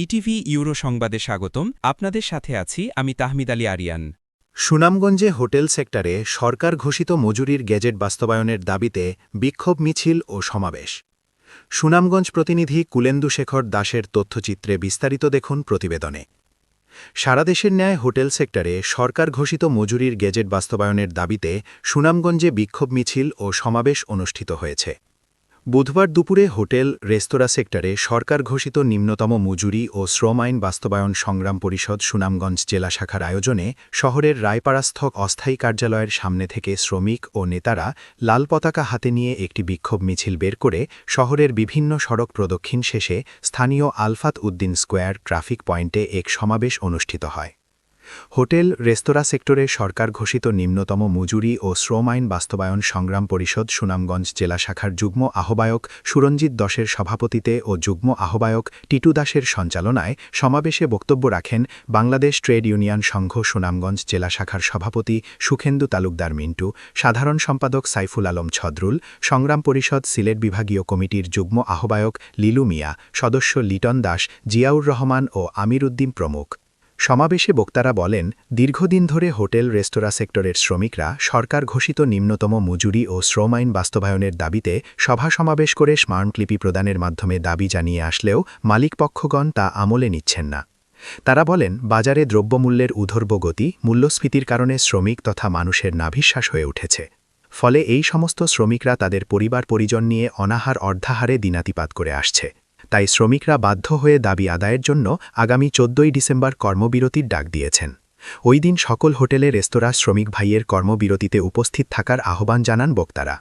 ETV euro সংবাদে স্বাগতম। আপনাদের সাথে আছি আমি তাহমিদ আলী আরিয়ান। সুনামগঞ্জে হোটেল সেক্টরে সরকার ঘোষিত মজুরির গেজেট বাস্তবায়নের দাবিতে বিক্ষোভ মিছিল ও সমাবেশ। সুনামগঞ্জ প্রতিনিধি কুলেন্দু শেখর দাসের তথ্যচিত্রে বিস্তারিত দেখুন প্রতিবেদনে। সারা দেশের ন্যায় হোটেল সেক্টরে সরকার ঘোষিত মজুরির গেজেট বাস্তবায়নের দাবিতে সুনামগঞ্জে বিক্ষোভ মিছিল ও সমাবেশ অনুষ্ঠিত হয়েছে। বুধবার দুপুরে হোটেল রেস্তোরাঁ সেক্টরে সরকার ঘোষিত নিম্নতম মজুরি ও শ্রম আইন বাস্তবায়ন সংগ্রাম পরিষদ সুনামগঞ্জ জেলা শাখার আয়োজনে শহরের রায়পাড়াস্থ অস্থায়ী কার্যালয়ের সামনে থেকে শ্রমিক ও নেতারা লাল পতাকা হাতে নিয়ে একটি বিক্ষোভ মিছিল বের করে শহরের বিভিন্ন সড়ক প্রদক্ষিণ শেষে স্থানীয় আলফাত উদ্দিন স্কোয়ার ট্রাফিক পয়েন্টে এক সমাবেশ অনুষ্ঠিত হয়। হোটেল রেস্তোরাঁ সেক্টরে সরকার ঘোষিত নিম্নতম মজুরি ও শ্রম আইন বাস্তবায়ন সংগ্রাম পরিষদ সুনামগঞ্জ জেলা শাখার যুগ্ম আহ্বায়ক সুরঞ্জিত দশের সভাপতিতে ও যুগ্ম আহ্বায়ক টিটু দাসের সঞ্চালনায় সমাবেশে বক্তব্য রাখেন বাংলাদেশ ট্রেড ইউনিয়ন সংঘ সুনামগঞ্জ জেলা শাখার সভাপতি সুখেন্দু তালুকদার মিন্টু, সাধারণ সম্পাদক সাইফুল আলম ছদ্রুল, সংগ্রাম পরিষদ সিলেট বিভাগীয় কমিটির যুগ্ম আহ্বায়ক লিলু মিয়া, সদস্য লিটন দাস, জিয়াউর রহমান ও আমির উদ্দিন প্রমুখ। সমাবেশে বক্তারা বলেন, দীর্ঘদিন ধরে হোটেল রেস্তোরাঁ সেক্টরের শ্রমিকরা সরকার ঘোষিত নিম্নতম মজুরি ও শ্রম আইন বাস্তবায়নের দাবিতে সভা সমাবেশ করে স্মারকলিপি প্রদানের মাধ্যমে দাবি জানিয়ে আসলেও মালিকপক্ষগণ তা আমলে নিচ্ছেন না। তারা বলেন, বাজারে দ্রব্যমূল্যের ঊর্ধ্বব গতি, মূল্যস্ফীতির কারণে শ্রমিক তথা মানুষের নাভিশ্বাস হয়ে উঠেছে। ফলে এই সমস্ত শ্রমিকরা তাদের পরিবার পরিজন নিয়ে অনাহার অর্ধাহারে দিনাতিপাত করে আসছে। তাই শ্রমিকরা বাধ্য হয়ে দাবি আদায়ের জন্য আগামী 14 ডিসেম্বর কর্মবিরতির ডাক দিয়েছেন। ওই দিন সকল হোটেলে রেস্তোরাঁ শ্রমিক ভাইয়ের কর্মবিরতিতে উপস্থিত থাকার আহ্বান জানান বক্তারা।